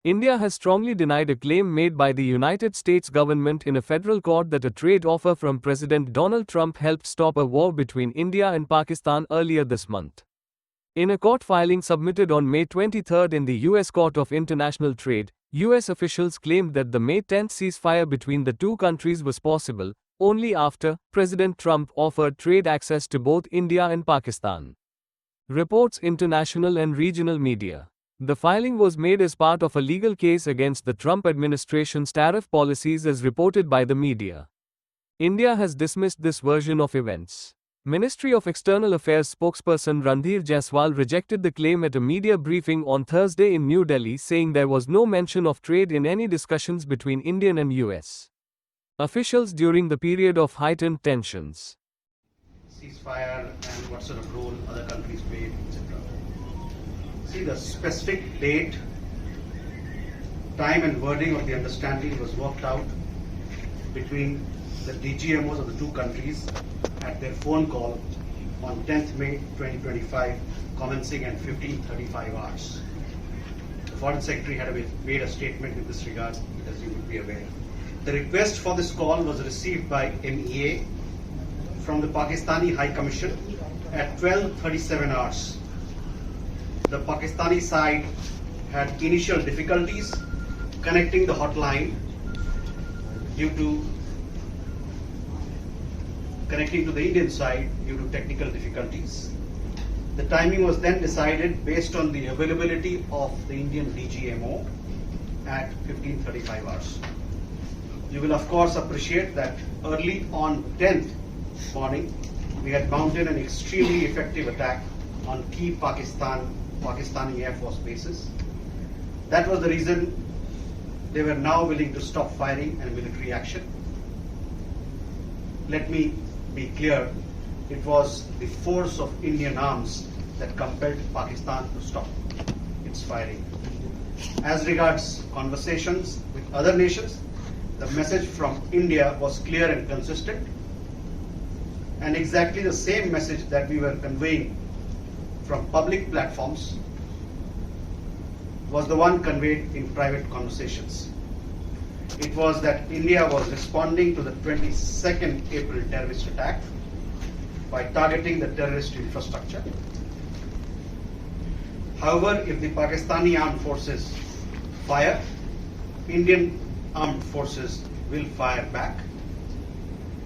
India has strongly denied a claim made by the United States government in a federal court that a trade offer from President Donald Trump helped stop a war between India and Pakistan earlier this month. In a court filing submitted on May 23 in the U.S. Court of International Trade, U.S. officials claimed that the May 10 ceasefire between the two countries was possible only after President Trump offered trade access to both India and Pakistan. Reports international and regional media. The filing was made as part of a legal case against the Trump administration's tariff policies as reported by the media. India has dismissed this version of events. Ministry of External Affairs spokesperson Randhir Jaiswal rejected the claim at a media briefing on Thursday in New Delhi, saying there was no mention of trade in any discussions between Indian and US officials during the period of heightened tensions. Ceasefire and what sort of role other countries played, etc. See, the specific date, time and wording of the understanding was worked out between the DGMOs of the two countries at their phone call on 10th May 2025, commencing at 15:35 hours. The Foreign Secretary had made a statement in this regard, as you would be aware. The request for this call was received by MEA from the Pakistani High Commission at 12:37 hours. The Pakistani side had initial difficulties connecting the hotline due to connecting to the Indian side due to technical difficulties. The timing was then decided based on the availability of the Indian DGMO at 15:35 hours. You will of course appreciate that early on 10th morning, we had mounted an extremely effective attack on key Pakistani Air Force bases. That was the reason they were now willing to stop firing and military action. Let me be clear, it was the force of Indian arms that compelled Pakistan to stop its firing. As regards conversations with other nations, the message from India was clear and consistent, and exactly the same message that we were conveying from public platforms was the one conveyed in private conversations. It was that India was responding to the 22nd April terrorist attack by targeting the terrorist infrastructure. However, if the Pakistani armed forces fire, Indian armed forces will fire back.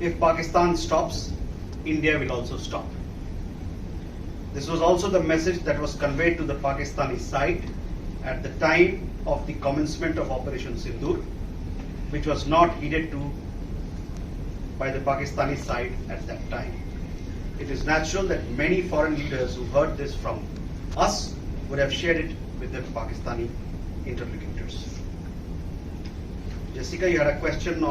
If Pakistan stops, India will also stop. This was also the message that was conveyed to the Pakistani side at the time of the commencement of Operation Sindoor, which was not heeded to by the Pakistani side at that time. It is natural that many foreign leaders who heard this from us would have shared it with their Pakistani interlocutors. Jessica, you had a question on